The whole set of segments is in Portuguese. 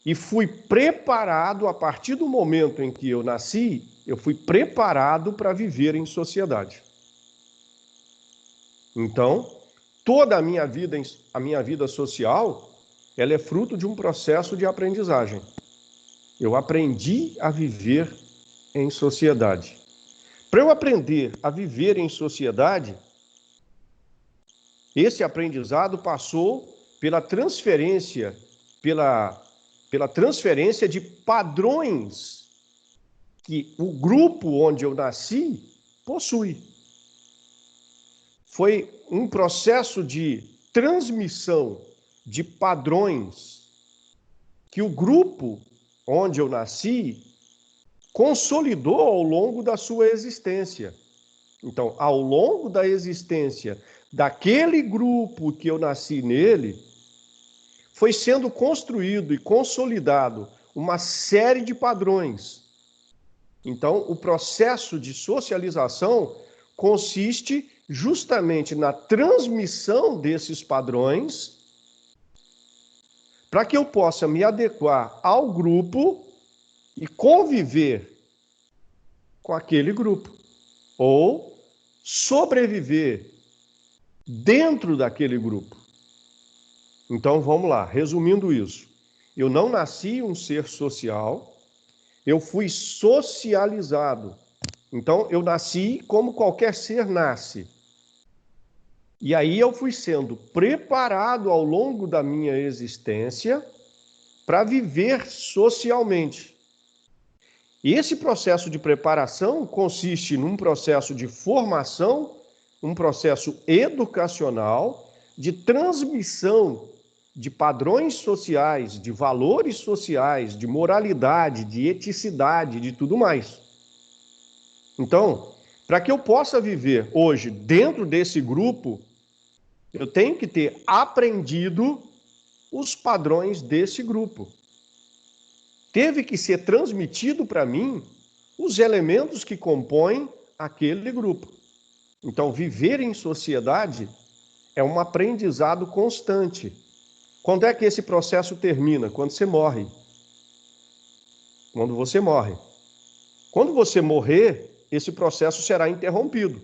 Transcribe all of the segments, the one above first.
e fui preparado, a partir do momento em que eu nasci, eu fui preparado para viver em sociedade. Então, toda a minha vida social, ela é fruto de um processo de aprendizagem. Eu aprendi a viver em sociedade. Para eu aprender a viver em sociedade, esse aprendizado passou pela transferência de padrões que o grupo onde eu nasci possui. Foi um processo de transmissão de padrões que o grupo onde eu nasci consolidou ao longo da sua existência. Então, ao longo da existência daquele grupo que eu nasci nele, foi sendo construído e consolidado uma série de padrões. Então, o processo de socialização consiste justamente na transmissão desses padrões para que eu possa me adequar ao grupo e conviver com aquele grupo, ou sobreviver dentro daquele grupo. Então, vamos lá, resumindo isso. Eu não nasci um ser social, eu fui socializado. Então, eu nasci como qualquer ser nasce. E aí eu fui sendo preparado ao longo da minha existência para viver socialmente. E esse processo de preparação consiste num processo de formação, um processo educacional, de transmissão de padrões sociais, de valores sociais, de moralidade, de eticidade, de tudo mais. Então, para que eu possa viver hoje dentro desse grupo, eu tenho que ter aprendido os padrões desse grupo. Teve que ser transmitido para mim os elementos que compõem aquele grupo. Então, viver em sociedade é um aprendizado constante. Quando é que esse processo termina? Quando você morre. Quando você morre. Quando você morrer, esse processo será interrompido.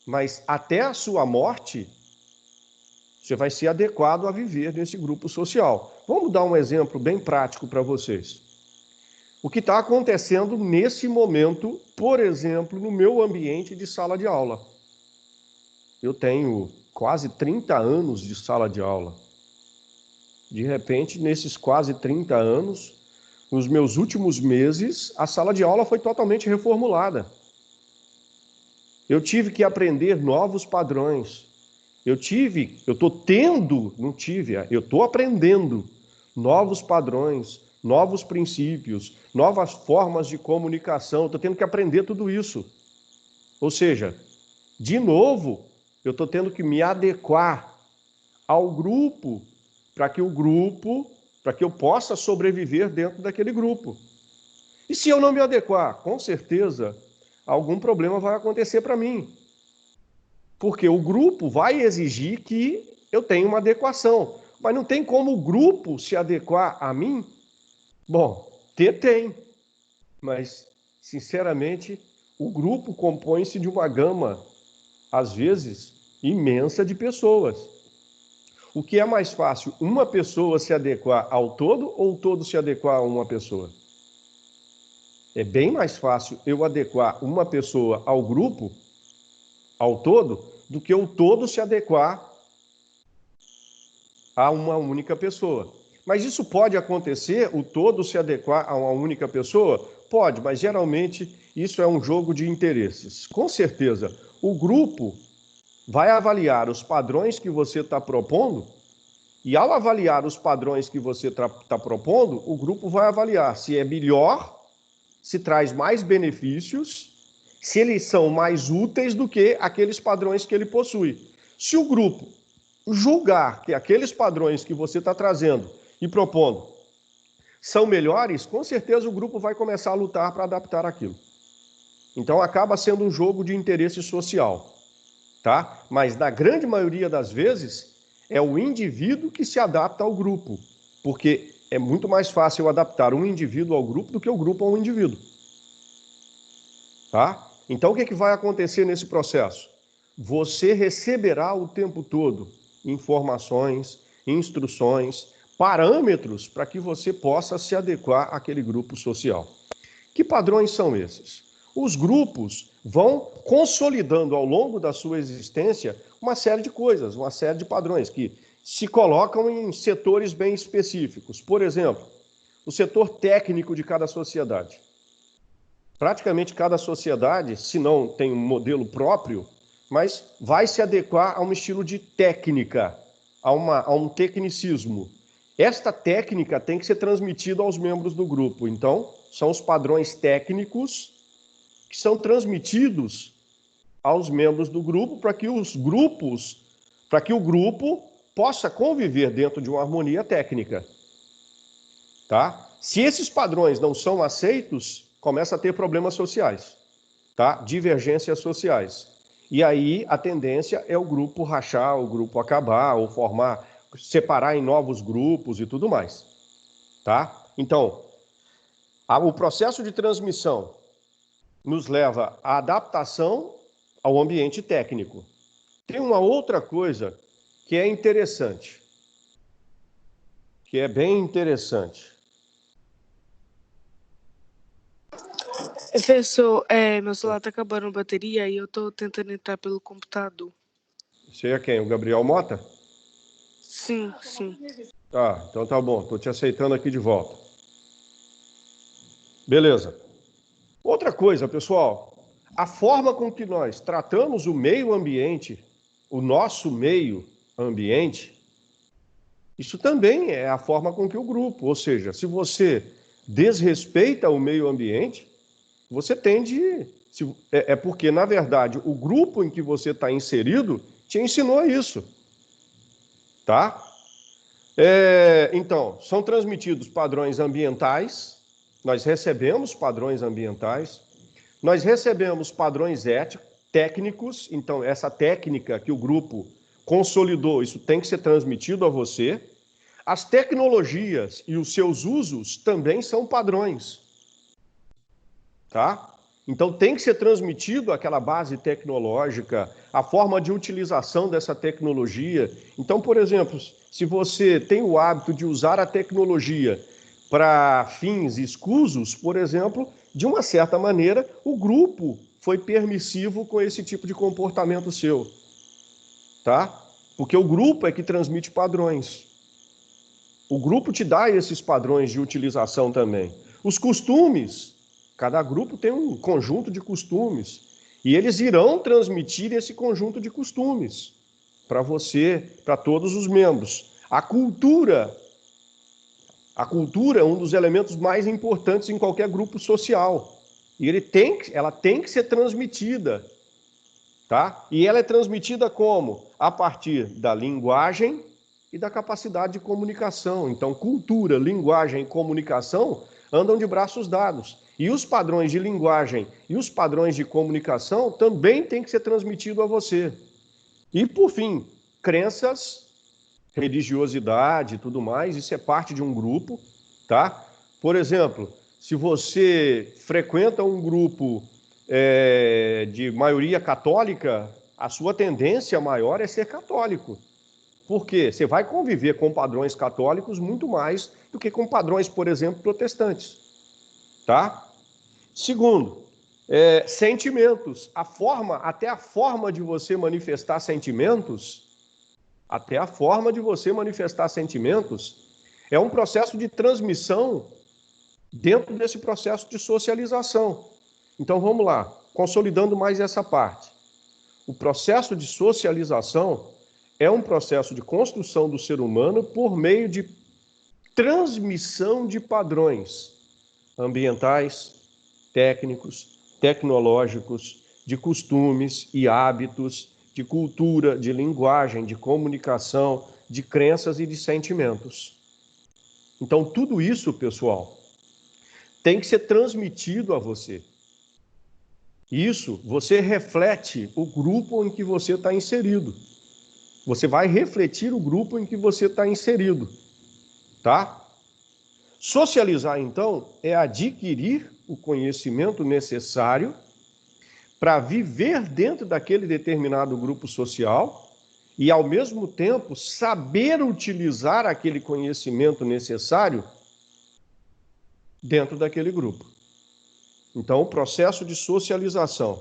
Mas até a sua morte, você vai ser adequado a viver nesse grupo social. Vamos dar um exemplo bem prático para vocês. O que está acontecendo nesse momento, por exemplo, no meu ambiente de sala de aula. Eu tenho quase 30 anos de sala de aula. De repente, nesses quase 30 anos, nos meus últimos meses, a sala de aula foi totalmente reformulada. Eu tive que aprender novos padrões. Eu estou aprendendo novos padrões, novos princípios, novas formas de comunicação. Estou tendo que aprender tudo isso. Ou seja, de novo, eu estou tendo que me adequar ao grupo para que eu possa sobreviver dentro daquele grupo. E se eu não me adequar, com certeza, algum problema vai acontecer para mim. Porque o grupo vai exigir que eu tenha uma adequação. Mas não tem como o grupo se adequar a mim? Bom, tem. Mas, sinceramente, o grupo compõe-se de uma gama, às vezes, imensa de pessoas. O que é mais fácil, uma pessoa se adequar ao todo ou o todo se adequar a uma pessoa? É bem mais fácil eu adequar uma pessoa ao grupo, ao todo, do que o todo se adequar a uma única pessoa. Mas isso pode acontecer, o todo se adequar a uma única pessoa? Pode, mas geralmente isso é um jogo de interesses. Com certeza, o grupo vai avaliar os padrões que você está propondo, e ao avaliar os padrões que você está propondo, o grupo vai avaliar se é melhor, se traz mais benefícios, se eles são mais úteis do que aqueles padrões que ele possui. Se o grupo julgar que aqueles padrões que você está trazendo e propondo são melhores, com certeza o grupo vai começar a lutar para adaptar aquilo. Então acaba sendo um jogo de interesse social, tá? Mas na grande maioria das vezes é o indivíduo que se adapta ao grupo, porque é muito mais fácil adaptar um indivíduo ao grupo do que o grupo a um indivíduo. Tá? Então, o que vai acontecer nesse processo? Você receberá o tempo todo informações, instruções, parâmetros para que você possa se adequar àquele grupo social. Que padrões são esses? Os grupos vão consolidando ao longo da sua existência uma série de coisas, uma série de padrões que se colocam em setores bem específicos. Por exemplo, o setor técnico de cada sociedade. Praticamente cada sociedade, se não tem um modelo próprio, mas vai se adequar a um estilo de técnica, a um tecnicismo. Esta técnica tem que ser transmitida aos membros do grupo. Então, são os padrões técnicos que são transmitidos aos membros do grupo para que o grupo possa conviver dentro de uma harmonia técnica. Tá? Se esses padrões não são aceitos, começa a ter problemas sociais, tá? Divergências sociais. E aí a tendência é o grupo rachar, o grupo acabar, ou formar, separar em novos grupos e tudo mais. Tá? Então, o processo de transmissão nos leva à adaptação ao ambiente técnico. Tem uma outra coisa que é interessante, que é bem interessante. Professor, meu celular está acabando a bateria e eu estou tentando entrar pelo computador. Você é quem? O Gabriel Mota? Sim, sim. Tá, então tá bom. Estou te aceitando aqui de volta. Beleza. Outra coisa, pessoal. A forma com que nós tratamos o meio ambiente, o nosso meio ambiente, isso também é a forma com que o grupo, ou seja, se você desrespeita o meio ambiente, você tende... É porque, na verdade, o grupo em que você está inserido te ensinou isso. Tá? Então, são transmitidos padrões ambientais, nós recebemos padrões ambientais, nós recebemos padrões técnicos, então essa técnica que o grupo consolidou, isso tem que ser transmitido a você. As tecnologias e os seus usos também são padrões. Tá? Então tem que ser transmitido aquela base tecnológica, a forma de utilização dessa tecnologia. Então, por exemplo, se você tem o hábito de usar a tecnologia para fins escusos, por exemplo, de uma certa maneira, o grupo foi permissivo com esse tipo de comportamento seu. Tá? Porque o grupo é que transmite padrões. O grupo te dá esses padrões de utilização também. Os costumes, cada grupo tem um conjunto de costumes e eles irão transmitir esse conjunto de costumes para você, para todos os membros. A cultura é um dos elementos mais importantes em qualquer grupo social e ela tem que ser transmitida, tá? E ela é transmitida como? A partir da linguagem e da capacidade de comunicação. Então, cultura, linguagem e comunicação andam de braços dados. E os padrões de linguagem e os padrões de comunicação também têm que ser transmitidos a você. E, por fim, crenças, religiosidade e tudo mais, isso é parte de um grupo, tá? Por exemplo, se você frequenta um grupo de maioria católica, a sua tendência maior é ser católico. Por quê? Você vai conviver com padrões católicos muito mais do que com padrões, por exemplo, protestantes. Tá? Segundo, sentimentos. Até a forma de você manifestar sentimentos, é um processo de transmissão dentro desse processo de socialização. Então vamos lá, consolidando mais essa parte. O processo de socialização é um processo de construção do ser humano por meio de transmissão de padrões ambientais, técnicos, tecnológicos, de costumes e hábitos, de cultura, de linguagem, de comunicação, de crenças e de sentimentos. Então, tudo isso, pessoal, tem que ser transmitido a você. Isso, você reflete o grupo em que você está inserido. Você vai refletir o grupo em que você está inserido, tá? Socializar, então, é adquirir o conhecimento necessário para viver dentro daquele determinado grupo social e, ao mesmo tempo, saber utilizar aquele conhecimento necessário dentro daquele grupo. Então, o processo de socialização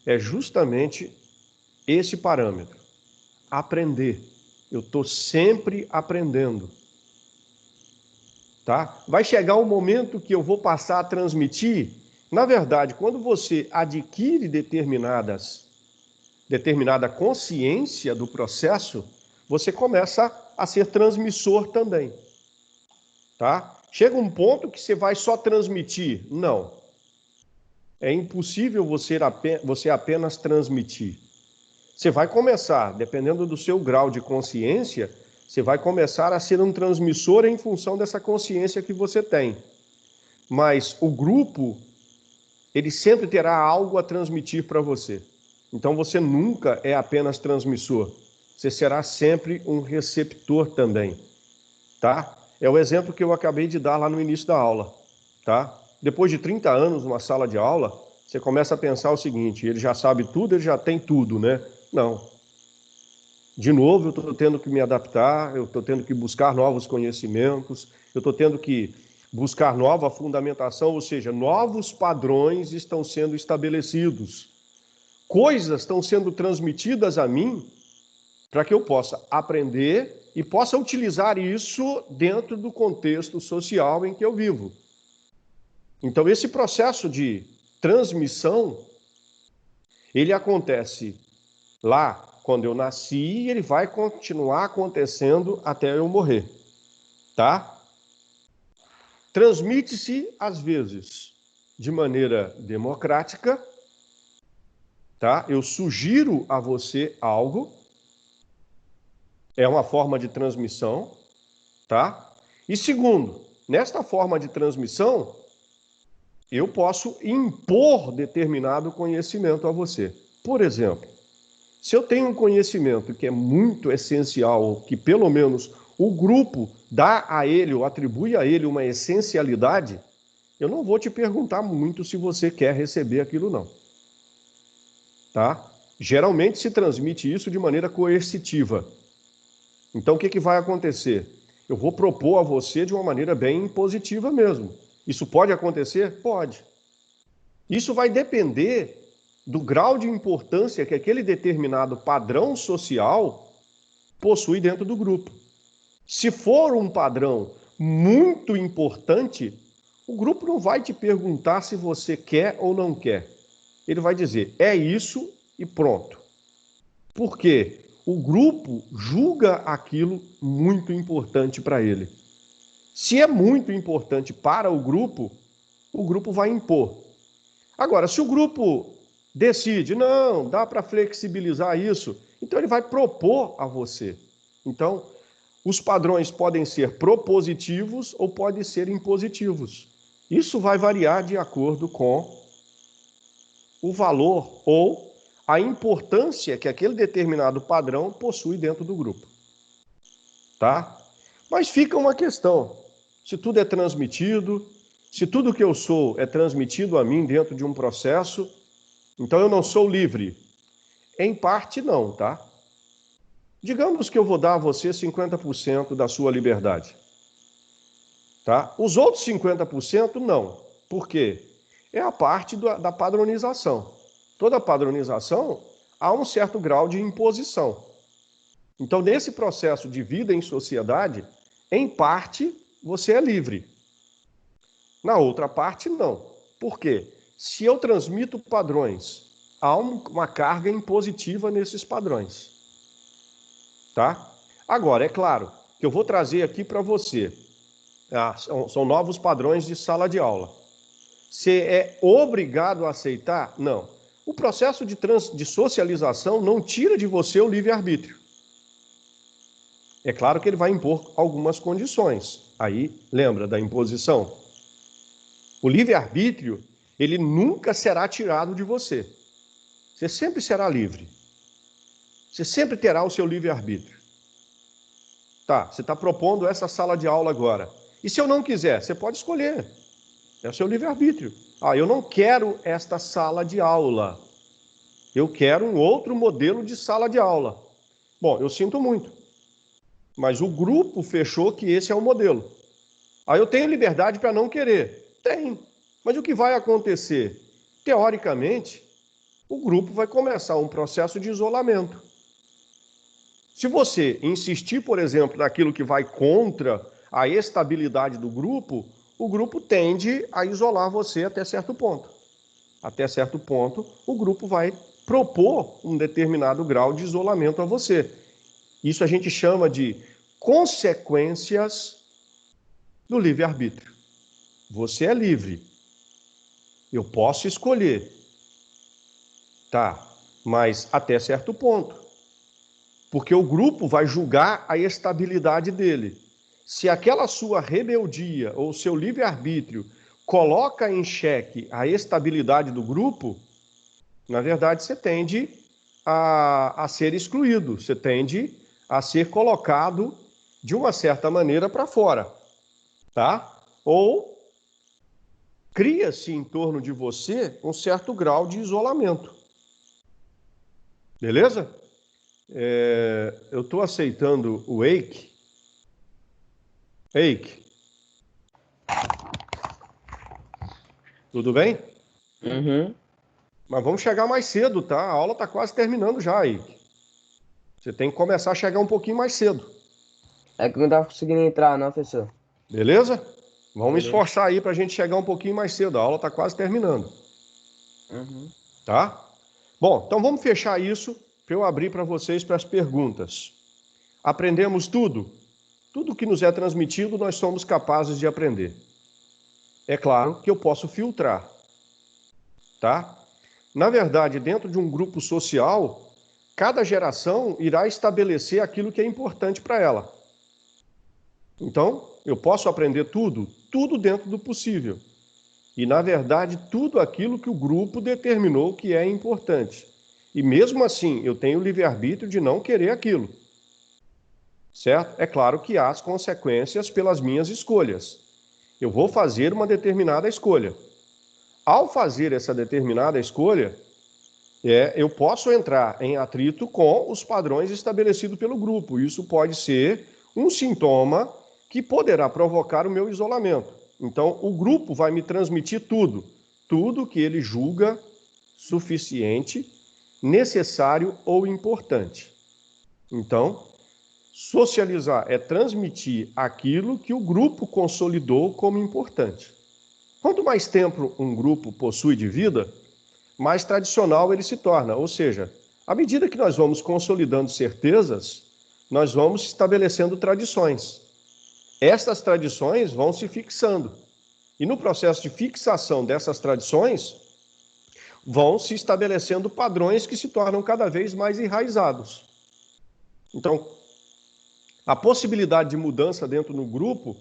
é justamente esse parâmetro. Aprender. Eu estou sempre aprendendo. Tá? Vai chegar um momento que eu vou passar a transmitir. Na verdade, quando você adquire determinada consciência do processo, você começa a ser transmissor também. Tá? Chega um ponto que você vai só transmitir. Não. É impossível você apenas transmitir. Você vai começar, dependendo do seu grau de consciência, você vai começar a ser um transmissor em função dessa consciência que você tem. Mas o grupo, ele sempre terá algo a transmitir para você. Então você nunca é apenas transmissor. Você será sempre um receptor também. Tá? É o exemplo que eu acabei de dar lá no início da aula. Tá? Depois de 30 anos numa sala de aula, você começa a pensar o seguinte: ele já sabe tudo, ele já tem tudo, né? Não. De novo, eu estou tendo que me adaptar, eu estou tendo que buscar novos conhecimentos, eu estou tendo que buscar nova fundamentação, ou seja, novos padrões estão sendo estabelecidos. Coisas estão sendo transmitidas a mim para que eu possa aprender e possa utilizar isso dentro do contexto social em que eu vivo. Então, esse processo de transmissão, ele acontece lá quando eu nasci e ele vai continuar acontecendo até eu morrer, tá? Transmite-se, às vezes, de maneira democrática, tá? Eu sugiro a você algo, é uma forma de transmissão, tá? E segundo, nesta forma de transmissão, eu posso impor determinado conhecimento a você. Por exemplo, se eu tenho um conhecimento que é muito essencial, que pelo menos o grupo dá a ele ou atribui a ele uma essencialidade, eu não vou te perguntar muito se você quer receber aquilo não. Tá? Geralmente se transmite isso de maneira coercitiva. Então o que vai acontecer? Eu vou propor a você de uma maneira bem positiva mesmo. Isso pode acontecer? Pode. Isso vai depender do grau de importância que aquele determinado padrão social possui dentro do grupo. Se for um padrão muito importante, o grupo não vai te perguntar se você quer ou não quer. Ele vai dizer, é isso e pronto. Por quê? O grupo julga aquilo muito importante para ele. Se é muito importante para o grupo vai impor. Agora, se o grupo decide, não, dá para flexibilizar isso, então ele vai propor a você. Então, os padrões podem ser propositivos ou podem ser impositivos. Isso vai variar de acordo com o valor ou a importância que aquele determinado padrão possui dentro do grupo. Tá? Mas fica uma questão, se tudo é transmitido, se tudo que eu sou é transmitido a mim dentro de um processo, então eu não sou livre. Em parte não, tá? Digamos que eu vou dar a você 50% da sua liberdade. Tá? Os outros 50% não. Por quê? É a parte da padronização. Toda padronização há um certo grau de imposição. Então, nesse processo de vida em sociedade, em parte, você é livre. Na outra parte, não. Por quê? Se eu transmito padrões, há uma carga impositiva nesses padrões. Tá? Agora, é claro que eu vou trazer aqui para você, são novos padrões de sala de aula. Você é obrigado a aceitar? Não. O processo de socialização não tira de você o livre-arbítrio. É claro que ele vai impor algumas condições. Aí, lembra da imposição? O livre-arbítrio, ele nunca será tirado de você. Você sempre será livre. Você sempre terá o seu livre-arbítrio. Tá, você está propondo essa sala de aula agora. E se eu não quiser? Você pode escolher. É o seu livre-arbítrio. Ah, eu não quero esta sala de aula. Eu quero um outro modelo de sala de aula. Bom, eu sinto muito. Mas o grupo fechou que esse é o modelo. Aí eu tenho liberdade para não querer? Tenho. Mas o que vai acontecer? Teoricamente, o grupo vai começar um processo de isolamento. Se você insistir, por exemplo, naquilo que vai contra a estabilidade do grupo, o grupo tende a isolar você até certo ponto. Até certo ponto, o grupo vai propor um determinado grau de isolamento a você. Isso a gente chama de consequências do livre-arbítrio. Você é livre. Eu posso escolher. Tá, mas até certo ponto. Porque o grupo vai julgar a estabilidade dele. Se aquela sua rebeldia ou seu livre-arbítrio coloca em xeque a estabilidade do grupo, na verdade você tende a ser excluído, você tende a ser colocado de uma certa maneira para fora, tá? Ou cria-se em torno de você um certo grau de isolamento. Beleza? Eu estou aceitando o Eike. Eike. Tudo bem? Uhum. Mas vamos chegar mais cedo, tá? A aula está quase terminando já, Eike. Você tem que começar a chegar um pouquinho mais cedo. É que eu não tava conseguindo entrar, não, professor. Beleza? Vamos Beleza. esforçar aí para a gente chegar um pouquinho mais cedo. A aula está quase terminando. Uhum. Tá? Bom, então vamos fechar isso para eu abrir para vocês para as perguntas. Aprendemos tudo? Tudo que nos é transmitido, nós somos capazes de aprender. É claro que eu posso filtrar, tá? Na verdade, dentro de um grupo social, cada geração irá estabelecer aquilo que é importante para ela. Então, eu posso aprender tudo? Tudo dentro do possível. E, na verdade, tudo aquilo que o grupo determinou que é importante. E mesmo assim, eu tenho o livre-arbítrio de não querer aquilo. Certo? É claro que há as consequências pelas minhas escolhas. Eu vou fazer uma determinada escolha. Ao fazer essa determinada escolha, eu posso entrar em atrito com os padrões estabelecidos pelo grupo. Isso pode ser um sintoma que poderá provocar o meu isolamento. Então, o grupo vai me transmitir tudo que ele julga suficiente, necessário ou importante. Então, socializar é transmitir aquilo que o grupo consolidou como importante. Quanto mais tempo um grupo possui de vida, mais tradicional ele se torna. Ou seja, à medida que nós vamos consolidando certezas, nós vamos estabelecendo tradições. Estas tradições vão se fixando. E no processo de fixação dessas tradições, vão se estabelecendo padrões que se tornam cada vez mais enraizados. Então, a possibilidade de mudança dentro do grupo,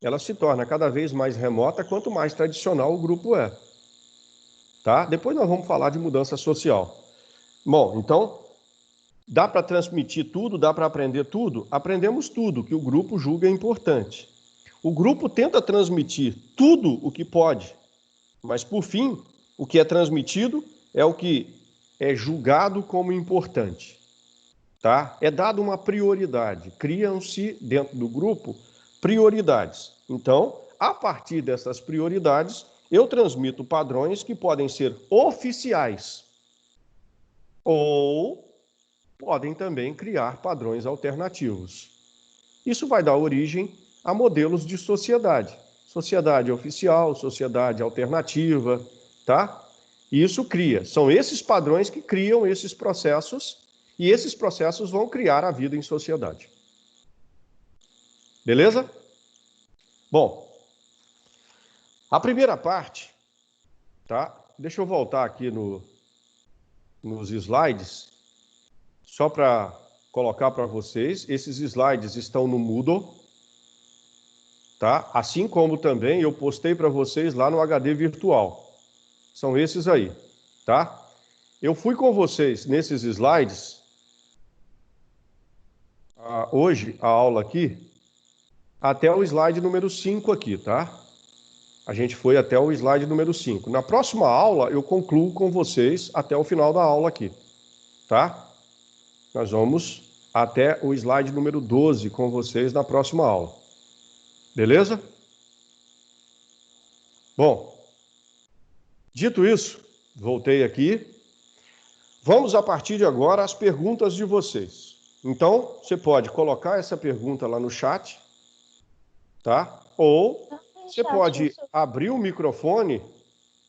ela se torna cada vez mais remota quanto mais tradicional o grupo é. Tá? Depois nós vamos falar de mudança social. Bom, então, dá para transmitir tudo, dá para aprender tudo? Aprendemos tudo que o grupo julga importante. O grupo tenta transmitir tudo o que pode, mas, por fim, o que é transmitido é o que é julgado como importante. Tá? É dada uma prioridade, criam-se dentro do grupo prioridades. Então, a partir dessas prioridades, eu transmito padrões que podem ser oficiais ou podem também criar padrões alternativos. Isso vai dar origem a modelos de sociedade. Sociedade oficial, sociedade alternativa, tá? E isso cria, são esses padrões que criam esses processos e esses processos vão criar a vida em sociedade. Beleza? Bom, a primeira parte, tá? Deixa eu voltar aqui nos slides, só para colocar para vocês. Esses slides estão no Moodle, tá? Assim como também eu postei para vocês lá no HD virtual. São esses aí, tá? Eu fui com vocês nesses slides. Hoje, a aula aqui, até o slide número 5 aqui, tá? A gente foi até o slide número 5. Na próxima aula, eu concluo com vocês até o final da aula aqui, tá? Nós vamos até o slide número 12 com vocês na próxima aula. Beleza? Bom, dito isso, voltei aqui. Vamos, a partir de agora, às perguntas de vocês. Então, você pode colocar essa pergunta lá no chat, tá? Ou você pode abrir o microfone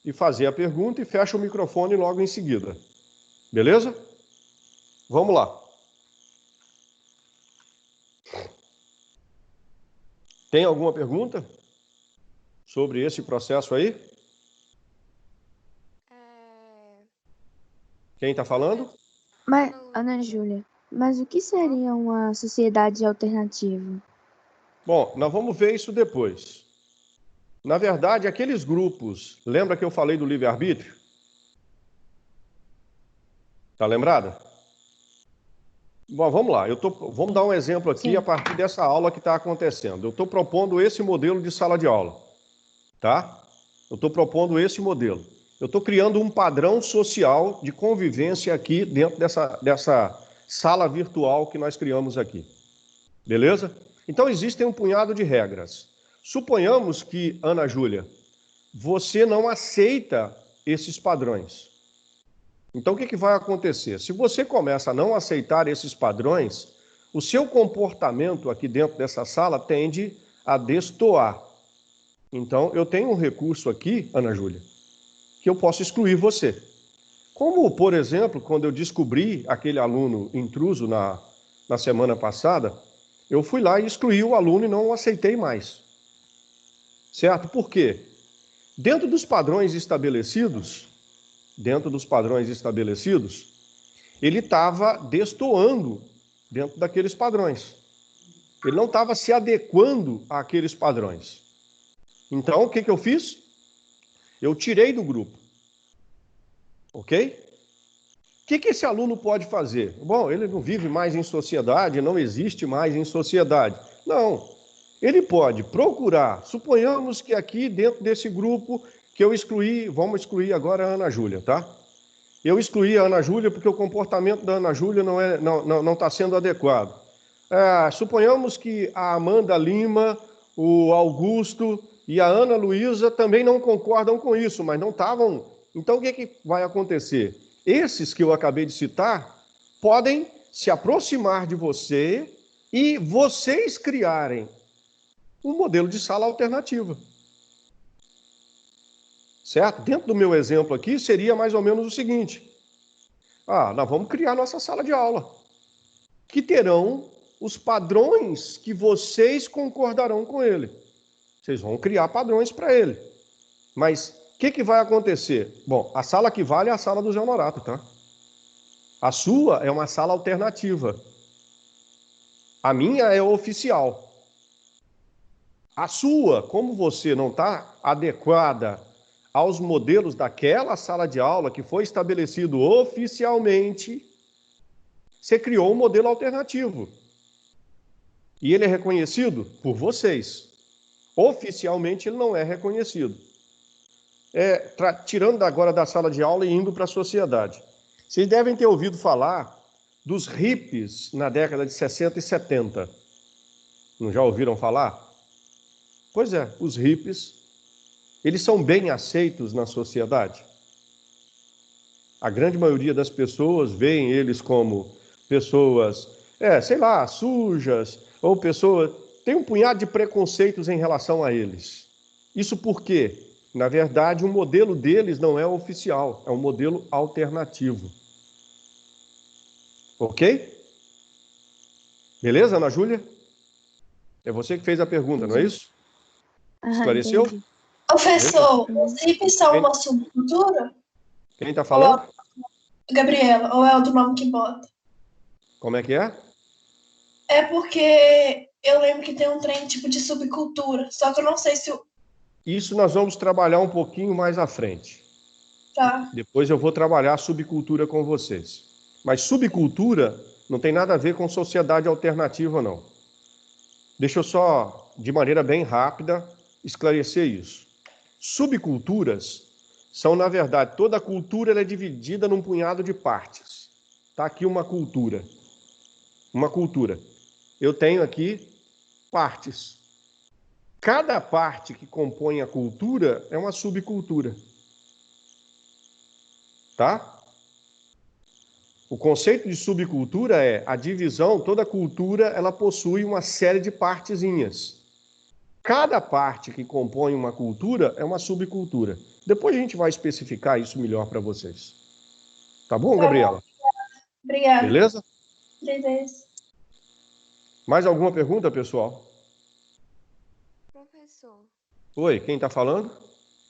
e fazer a pergunta e fecha o microfone logo em seguida. Beleza? Vamos lá. Tem alguma pergunta sobre esse processo aí? Quem está falando? Mas, Ana Júlia, mas o que seria uma sociedade alternativa? Bom, nós vamos ver isso depois. Na verdade, aqueles grupos, lembra que eu falei do livre-arbítrio? Tá lembrada? Bom, vamos lá. Vamos dar um exemplo aqui. Sim. A partir dessa aula que está acontecendo. Eu estou propondo esse modelo de sala de aula, tá? Eu estou propondo esse modelo. Eu estou criando um padrão social de convivência aqui dentro dessa sala virtual que nós criamos aqui. Beleza? Então, existem um punhado de regras. Suponhamos que, Ana Júlia, você não aceita esses padrões. Então, o que vai acontecer? Se você começa a não aceitar esses padrões, o seu comportamento aqui dentro dessa sala tende a destoar. Então, eu tenho um recurso aqui, Ana Júlia, que eu posso excluir você. Como, por exemplo, quando eu descobri aquele aluno intruso na semana passada, eu fui lá e excluí o aluno e não o aceitei mais. Certo? Por quê? Dentro dos padrões estabelecidos, ele estava destoando dentro daqueles padrões. Ele não estava se adequando àqueles padrões. Então, o que eu fiz? Eu tirei do grupo. Ok? O que esse aluno pode fazer? Bom, ele não vive mais em sociedade, não existe mais em sociedade. Não. Ele pode procurar, suponhamos que aqui dentro desse grupo que eu excluí, vamos excluir agora a Ana Júlia, tá? Eu excluí a Ana Júlia porque o comportamento da Ana Júlia não está sendo adequado. Suponhamos que a Amanda Lima, o Augusto e a Ana Luísa também não concordam com isso, mas não estavam. Então, o que vai acontecer? Esses que eu acabei de citar podem se aproximar de você e vocês criarem um modelo de sala alternativa. Certo? Dentro do meu exemplo aqui, seria mais ou menos o seguinte. Nós vamos criar nossa sala de aula, que terão os padrões que vocês concordarão com ele. Vocês vão criar padrões para ele. Mas o que vai acontecer? Bom, a sala que vale é a sala do Zé Honorato, tá? A sua é uma sala alternativa. A minha é oficial. A sua, como você não está adequada aos modelos daquela sala de aula que foi estabelecido oficialmente, você criou um modelo alternativo. E ele é reconhecido por vocês. Oficialmente, ele não é reconhecido. Tirando agora da sala de aula e indo para a sociedade. Vocês devem ter ouvido falar dos hippies na década de 60 e 70. Não já ouviram falar? Pois é, os hippies, eles são bem aceitos na sociedade. A grande maioria das pessoas veem eles como pessoas, sujas, ou pessoas... Tem um punhado de preconceitos em relação a eles. Isso porque, na verdade, o modelo deles não é oficial, é um modelo alternativo. Ok? Beleza, Ana Júlia? É você que fez a pergunta, não é isso? Esclareceu? Entendi. Professor, os hippies são uma subcultura? Quem está falando? Gabriela, ou é outro nome que bota? Como é que é? É porque eu lembro que tem um trem tipo de subcultura, só que eu não sei se... Isso nós vamos trabalhar um pouquinho mais à frente. Tá. Depois eu vou trabalhar a subcultura com vocês. Mas subcultura não tem nada a ver com sociedade alternativa, não. Deixa eu só de maneira bem rápida, esclarecer isso. Subculturas são, na verdade, toda cultura ela é dividida num punhado de partes. Está aqui uma cultura. Uma cultura. Eu tenho aqui partes. Cada parte que compõe a cultura é uma subcultura. Tá? O conceito de subcultura é a divisão, toda cultura ela possui uma série de partezinhas. Cada parte que compõe uma cultura é uma subcultura. Depois a gente vai especificar isso melhor para vocês. Tá bom, Gabriela? Obrigada. Beleza? Beleza. Mais alguma pergunta, pessoal? Professor, Oi, quem está falando?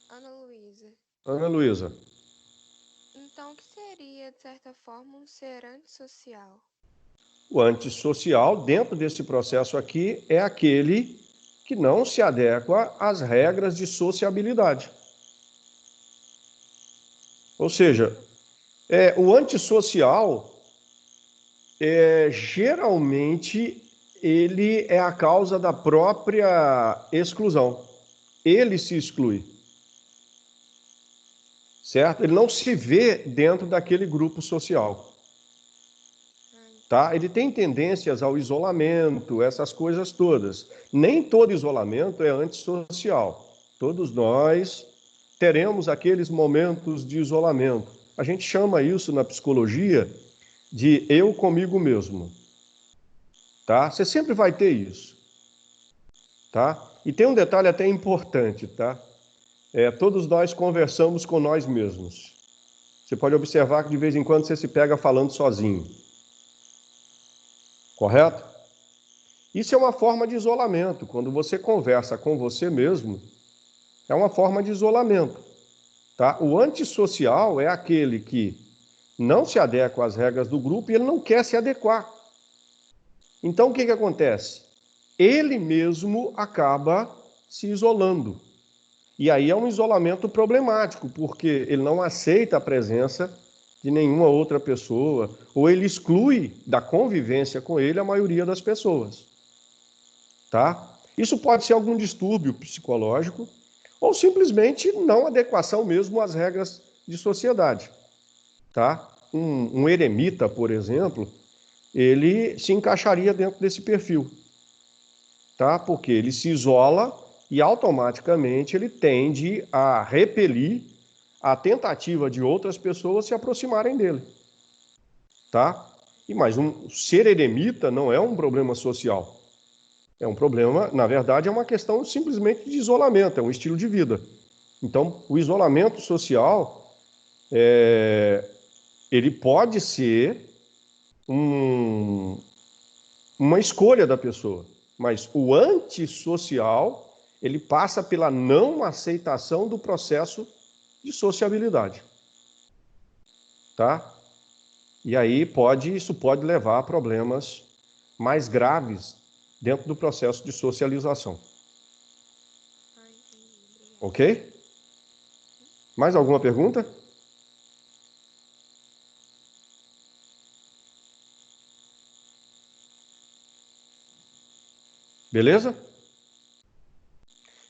Ana Luísa. Ana Luísa. Então, o que seria, de certa forma, um ser antissocial? O antissocial, dentro desse processo aqui, é aquele que não se adequa às regras de sociabilidade. Ou seja, o antissocial, geralmente, ele é a causa da própria exclusão. Ele se exclui. Certo? Ele não se vê dentro daquele grupo social. Tá? Ele tem tendências ao isolamento, essas coisas todas. Nem todo isolamento é antissocial. Todos nós teremos aqueles momentos de isolamento. A gente chama isso na psicologia de eu comigo mesmo. Tá? Você sempre vai ter isso. Tá? E tem um detalhe até importante, tá? Todos nós conversamos com nós mesmos. Você pode observar que de vez em quando você se pega falando sozinho. Correto? Isso é uma forma de isolamento. Quando você conversa com você mesmo, é uma forma de isolamento. Tá? O antissocial é aquele que não se adequa às regras do grupo e ele não quer se adequar. Então, o que acontece? Ele mesmo acaba se isolando. E aí é um isolamento problemático, porque ele não aceita a presença de nenhuma outra pessoa, ou ele exclui da convivência com ele a maioria das pessoas. Tá? Isso pode ser algum distúrbio psicológico, ou simplesmente não adequação mesmo às regras de sociedade. Tá? Um eremita, por exemplo, ele se encaixaria dentro desse perfil. Tá? Porque ele se isola e automaticamente ele tende a repelir a tentativa de outras pessoas se aproximarem dele. Tá? Mas ser eremita não é um problema social. É um problema, na verdade, é uma questão simplesmente de isolamento, é um estilo de vida. Então, o isolamento social, ele pode ser uma escolha da pessoa, mas o antissocial, ele passa pela não aceitação do processo de sociabilidade. Tá? E aí isso pode levar a problemas mais graves dentro do processo de socialização. Ok? Mais alguma pergunta? Beleza?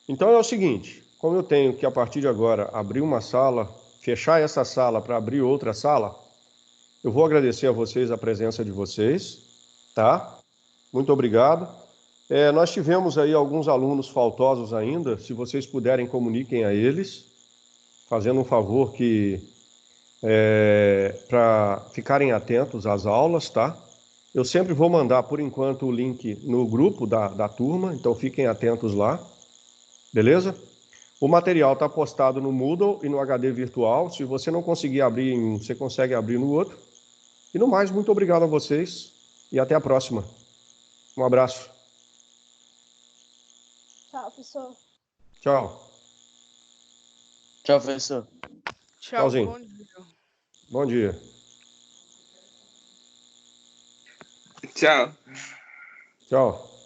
Então é o seguinte, como eu tenho que a partir de agora abrir uma sala, fechar essa sala para abrir outra sala, eu vou agradecer a vocês a presença de vocês, tá? Muito obrigado. Nós tivemos aí alguns alunos faltosos ainda, se vocês puderem, comuniquem a eles, fazendo um favor para ficarem atentos às aulas, tá? Eu sempre vou mandar, por enquanto, o link no grupo da turma, então fiquem atentos lá, beleza? O material está postado no Moodle e no HD virtual, se você não conseguir abrir em um, você consegue abrir no outro. E no mais, muito obrigado a vocês e até a próxima. Um abraço. Tchau, professor. Tchau. Tchau, professor. Tchau, Tchauzinho. bom dia. Bom dia. Tchau. Tchau.